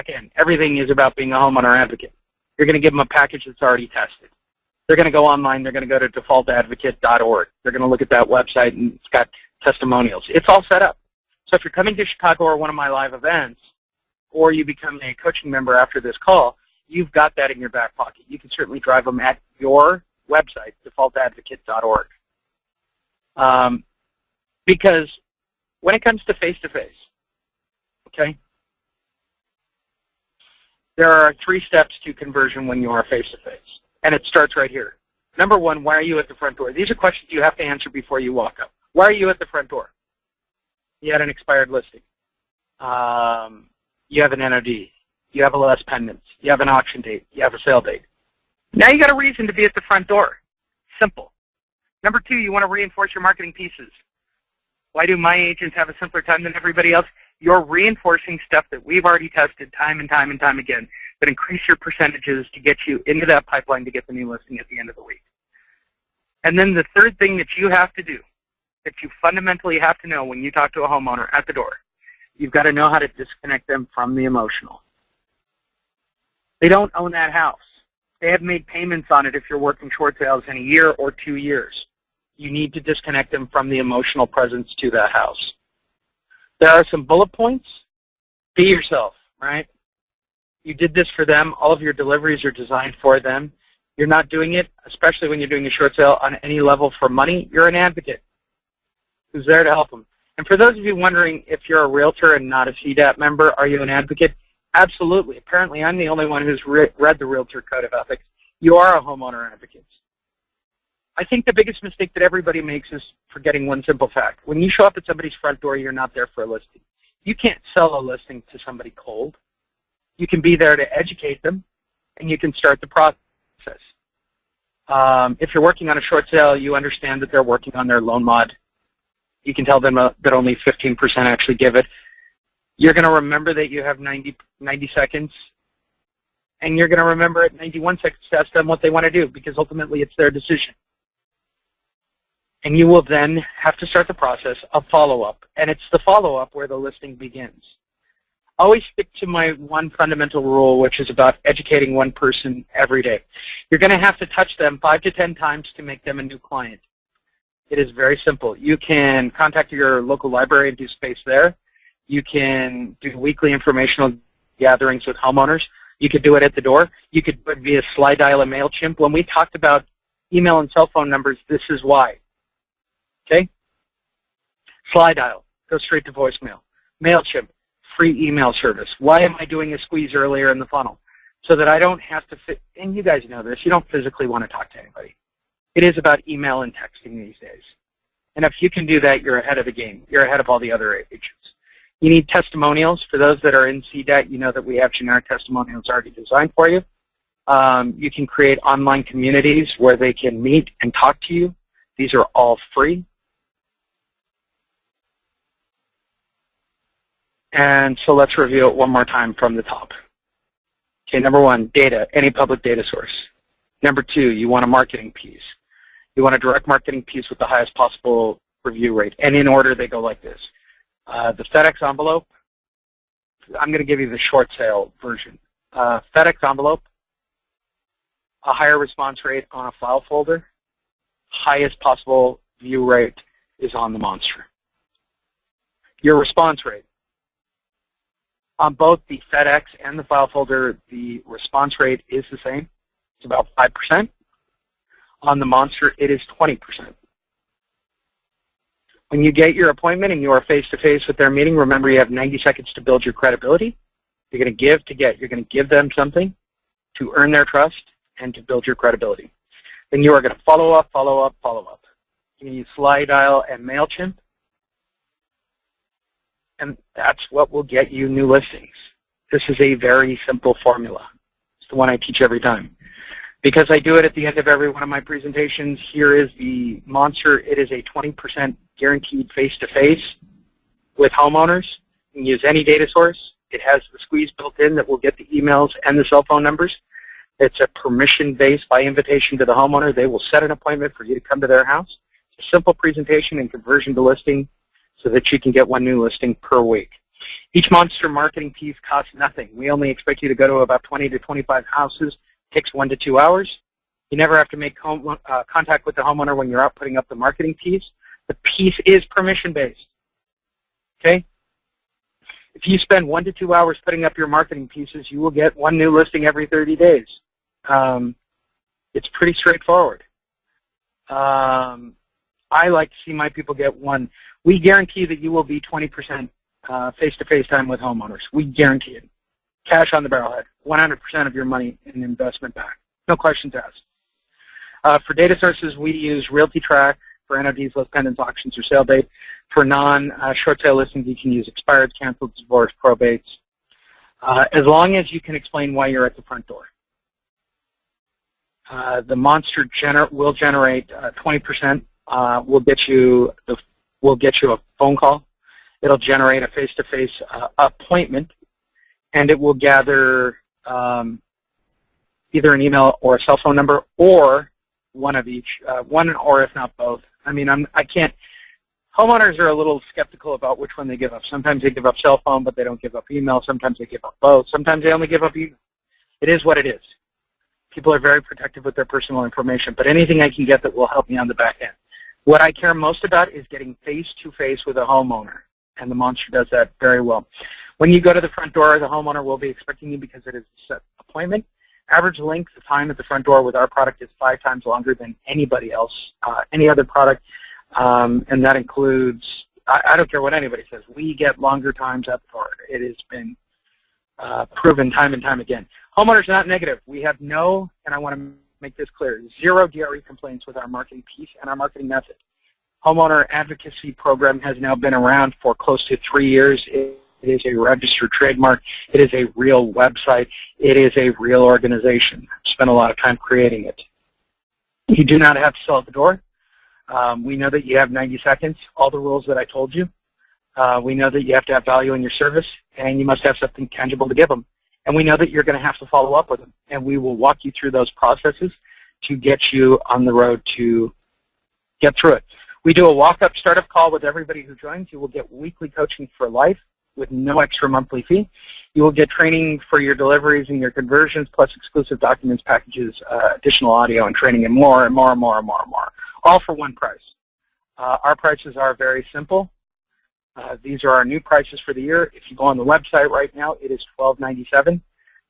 end. Everything is about being a homeowner advocate. You're going to give them a package that's already tested. They're going to go online. They're going to go to defaultadvocate.org. They're going to look at that website, and it's got testimonials. It's all set up. So if you're coming to Chicago or one of my live events, or you become a coaching member after this call, you've got that in your back pocket. You can certainly drive them at your website, defaultadvocate.org. Because when it comes to face-to-face, Okay? There are 3 steps to conversion when you are face-to-face, and it starts right here. Number 1, why are you at the front door? These are questions you have to answer before you walk up. Why are you at the front door? You had an expired listing. You have an NOD. You have a less pendants. You have an auction date. You have a sale date. Now you got a reason to be at the front door. Simple. Number 2, you want to reinforce your marketing pieces. Why do my agents have a simpler time than everybody else? You're reinforcing stuff that we've already tested time and time and time again that increase your percentages to get you into that pipeline to get the new listing at the end of the week. And then the third thing that you have to do, that you fundamentally have to know when you talk to a homeowner at the door, you've got to know how to disconnect them from the emotional. They don't own that house. They have made payments on it if you're working short sales in a year or 2 years. You need to disconnect them from the emotional presence to that house. There are some bullet points. Be yourself, right? You did this for them. All of your deliveries are designed for them. You're not doing it, especially when you're doing a short sale on any level for money. You're an advocate who's there to help them. And for those of you wondering if you're a realtor and not a CDAP member, are you an advocate? Absolutely. Apparently, I'm the only one who's read the Realtor Code of Ethics. You are a homeowner advocate. I think the biggest mistake that everybody makes is forgetting one simple fact. When you show up at somebody's front door, you're not there for a listing. You can't sell a listing to somebody cold. You can be there to educate them, and you can start the process. If you're working on a short sale, you understand that they're working on their loan mod. You can tell them that only 15% actually give it. You're going to remember that you have 90 seconds, and you're going to remember at 91 seconds to ask them what they want to do, because ultimately it's their decision. And you will then have to start the process of follow-up, and it's the follow-up where the listing begins. Always stick to my one fundamental rule, which is about educating one person every day. You're going to have to touch them 5 to 10 times to make them a new client. It is very simple. You can contact your local library and do space there. You can do weekly informational gatherings with homeowners. You could do it at the door. You could do it via slide dial and MailChimp. When we talked about email and cell phone numbers, this is why. Okay? Slide dial, go straight to voicemail. MailChimp, free email service. Why am I doing a squeeze earlier in the funnel? So that I don't have to fit, and you guys know this, you don't physically want to talk to anybody. It is about email and texting these days. And if you can do that, you're ahead of the game. You're ahead of all the other agents. You need testimonials. For those that are in CDAT, you know that we have generic testimonials already designed for you. You can create online communities where they can meet and talk to you. These are all free. And so let's review it one more time from the top. Okay, number 1, data, any public data source. Number 2, you want a marketing piece. You want a direct marketing piece with the highest possible review rate. And in order, they go like this. The FedEx envelope, I'm going to give you the short sale version. FedEx envelope, a higher response rate on a file folder, highest possible view rate is on the monster. Your response rate. On both the FedEx and the file folder, the response rate is the same. It's about 5%. On the monster, it is 20%. When you get your appointment and you are face-to-face with their meeting, remember you have 90 seconds to build your credibility. You're going to give to get. You're going to give them something to earn their trust and to build your credibility. Then you are going to follow up, follow up, follow up. You can use slide dial and MailChimp. And that's what will get you new listings. This is a very simple formula. It's the one I teach every time. Because I do it at the end of every one of my presentations, here is the monster. It is a 20% guaranteed face-to-face with homeowners. You can use any data source. It has the squeeze built in that will get the emails and the cell phone numbers. It's a permission-based by invitation to the homeowner. They will set an appointment for you to come to their house. It's a simple presentation and conversion to listing so that you can get one new listing per week. Each monster marketing piece costs nothing. We only expect you to go to about 20 to 25 houses. It takes 1 to 2 hours. You never have to make contact with the homeowner when you're out putting up the marketing piece. The piece is permission-based. Okay? If you spend 1 to 2 hours putting up your marketing pieces, you will get one new listing every 30 days. It's pretty straightforward. I like to see my people get one. We guarantee that you will be 20% face-to-face time with homeowners. We guarantee it. Cash on the barrelhead, 100% of your money in investment back. No questions asked. For data sources, we use RealtyProx for NODs, list pendants, auctions, or sale date. For non-short sale listings, you can use expired, canceled, divorce, probates, as long as you can explain why you're at the front door. The monster will generate 20%. We'll get you a phone call. It'll generate a face-to-face appointment, and it will gather either an email or a cell phone number or one of each, one or if not both. I mean, I can't. Homeowners are a little skeptical about which one they give up. Sometimes they give up cell phone, but they don't give up email. Sometimes they give up both. Sometimes they only give up email. It is what it is. People are very protective with their personal information, but anything I can get that will help me on the back end. What I care most about is getting face-to-face with a homeowner, and the monster does that very well. When you go to the front door, the homeowner will be expecting you because it is a set appointment. Average length of time at the front door with our product is 5 times longer than anybody else, any other product, and that includes, I don't care what anybody says, we get longer times at the door. It has been proven time and time again. Homeowners not negative. We have no, and I want to make this clear, 0 DRE complaints with our marketing piece and our marketing method. Homeowner advocacy program has now been around for close to 3 years. It is a registered trademark. It is a real website. It is a real organization. I've spent a lot of time creating it. You do not have to sell at the door. We know that you have 90 seconds, all the rules that I told you. We know that you have to have value in your service, and you must have something tangible to give them. And we know that you're going to have to follow up with them. And we will walk you through those processes to get you on the road to get through it. We do a walk-up startup call with everybody who joins. You will get weekly coaching for life with no extra monthly fee. You will get training for your deliveries and your conversions, plus exclusive documents, packages, additional audio and training, and more and more and more and more and more, all for one price. Our prices are very simple. These are our new prices for the year. If you go on the website right now, it is $12.97.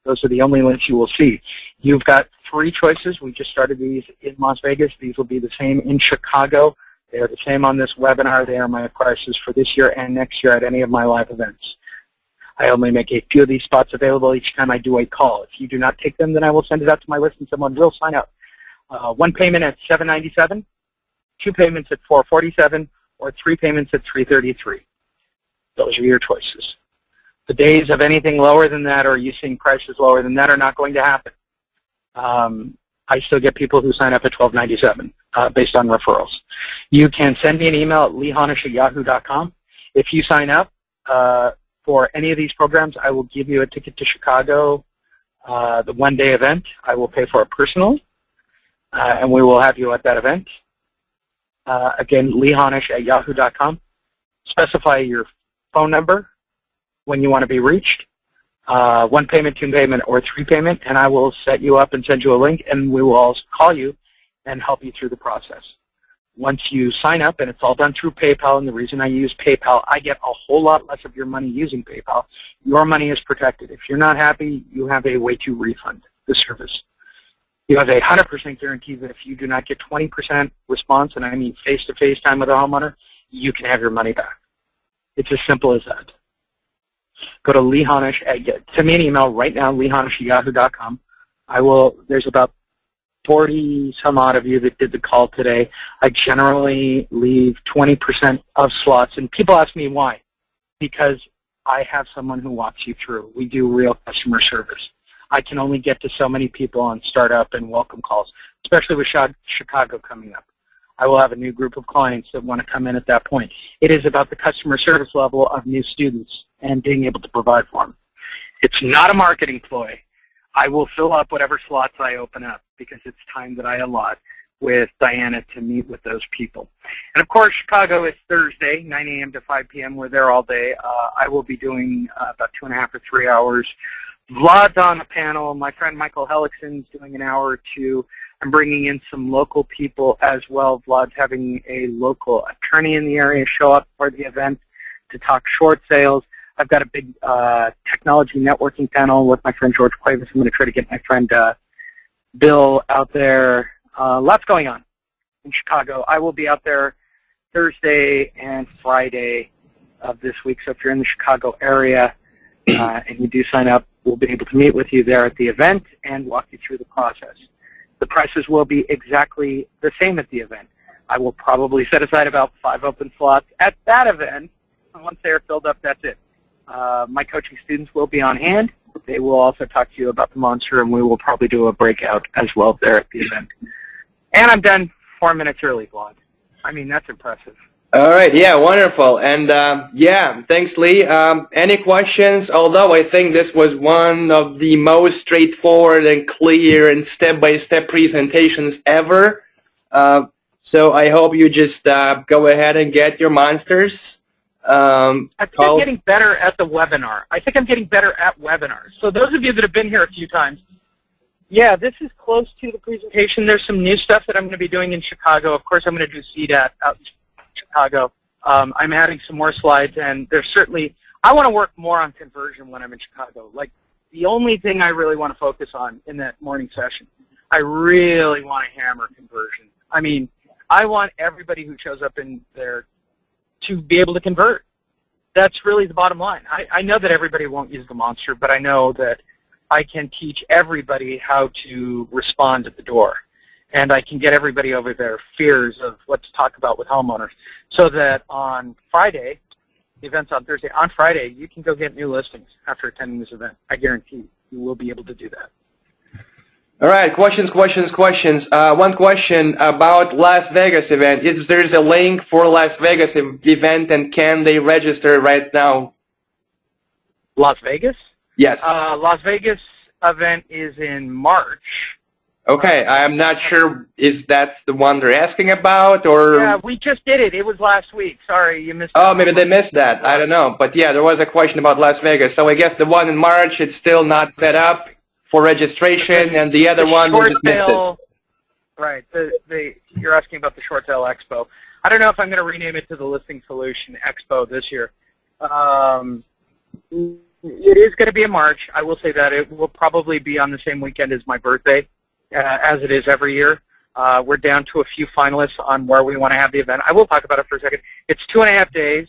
Those are the only links you will see. You've got 3 choices. We just started these in Las Vegas. These will be the same in Chicago. They are the same on this webinar. They are my prices for this year and next year at any of my live events. I only make a few of these spots available each time I do a call. If you do not take them, then I will send it out to my list and someone will sign up. 1 payment at $7.97, 2 payments at $4.47, or 3 payments at $3.33. Those are your choices. The days of anything lower than that or you seeing prices lower than that are not going to happen. I still get people who sign up at $12.97 based on referrals. You can send me an email at leehonish@yahoo.com. If you sign up for any of these programs, I will give you a ticket to Chicago, the one-day event. I will pay for it personally, and we will have you at that event. Again, leehonish@yahoo.com. Specify your phone number when you want to be reached, 1 payment, 2 payment, or 3 payment, and I will set you up and send you a link, and we will also call you and help you through the process. Once you sign up, and it's all done through PayPal, and the reason I use PayPal, I get a whole lot less of your money using PayPal. Your money is protected. If you're not happy, you have a way to refund the service. You have a 100% guarantee that if you do not get 20% response, and I mean face-to-face time with a homeowner, you can have your money back. It's as simple as that. Go to Lee Honish, send me an email right now, leehonish@yahoo.com. There's about 40 some odd of you that did the call today. I generally leave 20% of slots, and people ask me why. Because I have someone who walks you through. We do real customer service. I can only get to so many people on startup and welcome calls, especially with Chicago coming up. I will have a new group of clients that want to come in at that point. It is about the customer service level of new students and being able to provide for them. It's not a marketing ploy. I will fill up whatever slots I open up because it's time that I allot with Diana to meet with those people. And of course, Chicago is Thursday, 9 a.m. to 5 p.m. We're there all day. I will be doing about 2.5 or 3 hours. Vlad's on a panel. My friend Michael Hellickson's doing an hour or 2. I'm bringing in some local people as well. Vlad's having a local attorney in the area show up for the event to talk short sales. I've got a big technology networking panel with my friend George Cuevas. I'm going to try to get my friend Bill out there. Lots going on in Chicago. I will be out there Thursday and Friday of this week. So if you're in the Chicago area and you do sign up, we'll be able to meet with you there at the event and walk you through the process. The prices will be exactly the same at the event. I will probably set aside about 5 open slots at that event. And once they are filled up, that's it. My coaching students will be on hand. They will also talk to you about the monster, and we will probably do a breakout as well there at the event. And I'm done 4 minutes early, Vlad. I mean, that's impressive. All right, yeah, wonderful. And yeah, thanks, Lee. Any questions? Although I think this was one of the most straightforward and clear and step-by-step presentations ever. So I hope you just go ahead and get your monsters. I think I'm getting better at the webinar. I think I'm getting better at webinars. So those of you that have been here a few times, yeah, this is close to the presentation. There's some new stuff that I'm going to be doing in Chicago. Of course, I'm going to do CDAT out in Chicago. I'm adding some more slides, and there's certainly, I want to work more on conversion when I'm in Chicago. Like, the only thing I really want to focus on in that morning session, I really want to hammer conversion. I mean, I want everybody who shows up in there to be able to convert. That's really the bottom line. I know that everybody won't use the monster, but I know that I can teach everybody how to respond at the door. And I can get everybody over their fears of what to talk about with homeowners, so that on Friday, the event's on Thursday, on Friday, you can go get new listings after attending this event. I guarantee you will be able to do that. All right, questions. One question about Las Vegas event. Is there a link for Las Vegas event, and can they register right now? Las Vegas? Yes. Las Vegas event is in March. Okay, I'm not sure if that's the one they're asking about, or... Yeah, we just did it. It was last week. Sorry, you missed it. Oh, maybe they missed that. I don't know. But yeah, there was a question about Las Vegas. So I guess the one in March, it's still not set up for registration, and the other one, we just missed it. Right. You're asking about the Short Sale Expo. I don't know if I'm going to rename it to the Listing Solution Expo this year. It is going to be in March. I will say that it will probably be on the same weekend as my birthday, as it is every year. We're down to a few finalists on where we want to have the event. I will talk about it for a second. It's 2.5 days.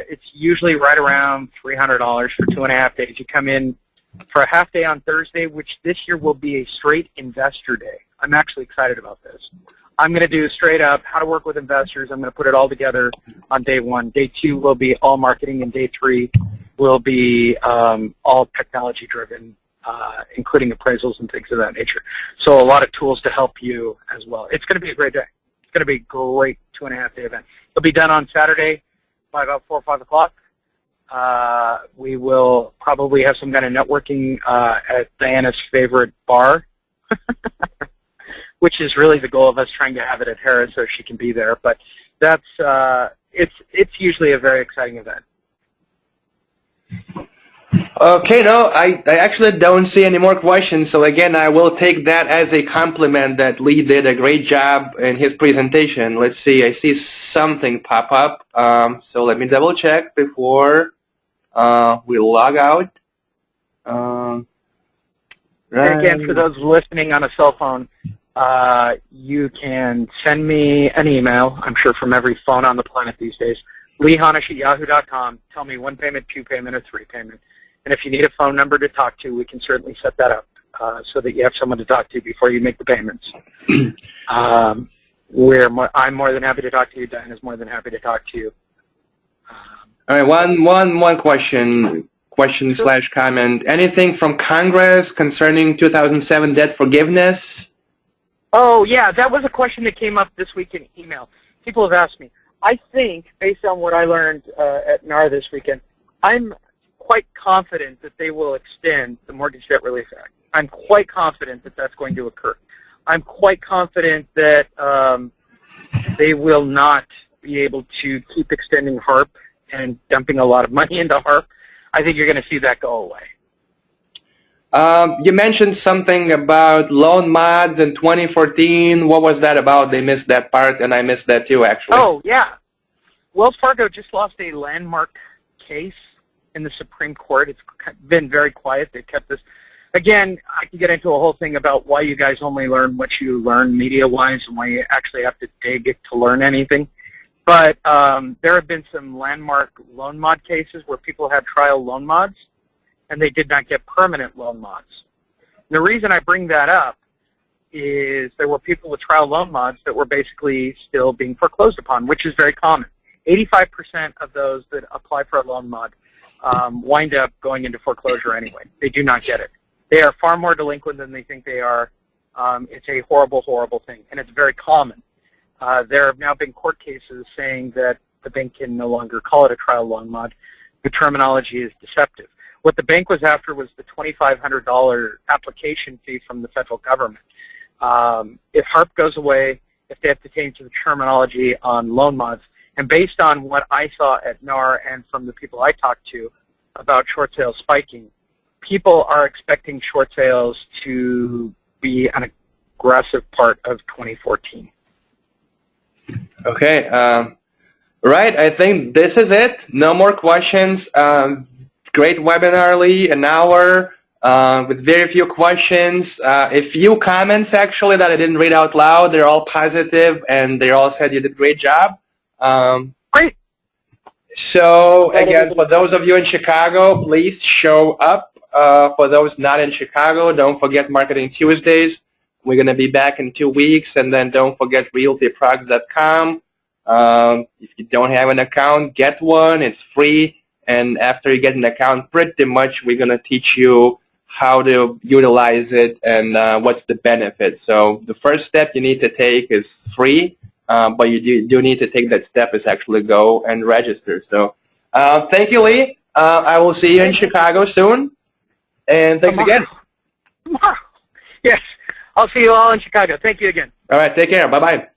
It's usually right around $300 for 2.5 days. You come in for a half day on Thursday, which this year will be a straight investor day. I'm actually excited about this. I'm going to do straight up how to work with investors. I'm going to put it all together on day 1. Day 2 will be all marketing, and day 3 will be all technology driven, including appraisals and things of that nature. So a lot of tools to help you as well. It's going to be a great day. It's going to be a great 2.5 day event. It'll be done on Saturday by about 4 or 5 o'clock. We will probably have some kind of networking at Diana's favorite bar, which is really the goal of us trying to have it at Harris so she can be there. But that's it's usually a very exciting event. Okay, no, I actually don't see any more questions. So again, I will take that as a compliment that Lee did a great job in his presentation. Let's see, I see something pop up. So let me double check before we log out. And again, for those listening on a cell phone, you can send me an email, I'm sure from every phone on the planet these days, leehonish@yahoo.com. Tell me 1 payment, 2 payment, or 3 payment. And if you need a phone number to talk to, we can certainly set that up so that you have someone to talk to before you make the payments. I'm more than happy to talk to you. Diana's more than happy to talk to you. All right, one question slash comment. Anything from Congress concerning 2007 debt forgiveness? Oh, yeah, that was a question that came up this week in email. People have asked me. I think, based on what I learned at NAR this weekend, I'm quite confident that they will extend the Mortgage Debt Relief Act. I'm quite confident that that's going to occur. I'm quite confident that they will not be able to keep extending HARP and dumping a lot of money into HARP. I think you're going to see that go away. You mentioned something about loan mods in 2014. What was that about? They missed that part, and I missed that too, actually. Oh, yeah. Wells Fargo just lost a landmark case in the Supreme Court. It's been very quiet. They've kept this. Again, I can get into a whole thing about why you guys only learn what you learn media-wise and why you actually have to dig to learn anything. But there have been some landmark loan mod cases where people had trial loan mods, and they did not get permanent loan mods. The reason I bring that up is there were people with trial loan mods that were basically still being foreclosed upon, which is very common. 85% of those that apply for a loan mod wind up going into foreclosure anyway. They do not get it. They are far more delinquent than they think they are. It's a horrible, horrible thing, and it's very common. There have now been court cases saying that the bank can no longer call it a trial loan mod. The terminology is deceptive. What the bank was after was the $2,500 application fee from the federal government. If HARP goes away, if they have to change the terminology on loan mods, and based on what I saw at NAR and from the people I talked to about short sales spiking, people are expecting short sales to be an aggressive part of 2014. Okay. Right. I think this is it. No more questions. Great webinar, Lee. An hour with very few questions. A few comments, actually, that I didn't read out loud. They're all positive, and they all said you did a great job. Great. So, again, for those of you in Chicago, please show up. For those not in Chicago, don't forget Marketing Tuesdays. We're going to be back in 2 weeks, and then don't forget RealtyProx.com. If you don't have an account, get one. It's free, and after you get an account, pretty much we're going to teach you how to utilize it and what's the benefit. So the first step you need to take is free, but you do need to take that step is actually go and register. So thank you, Lee. I will see you in Chicago soon, and thanks again. Tomorrow. Yes. I'll see you all in Chicago. Thank you again. All right. Take care. Bye-bye.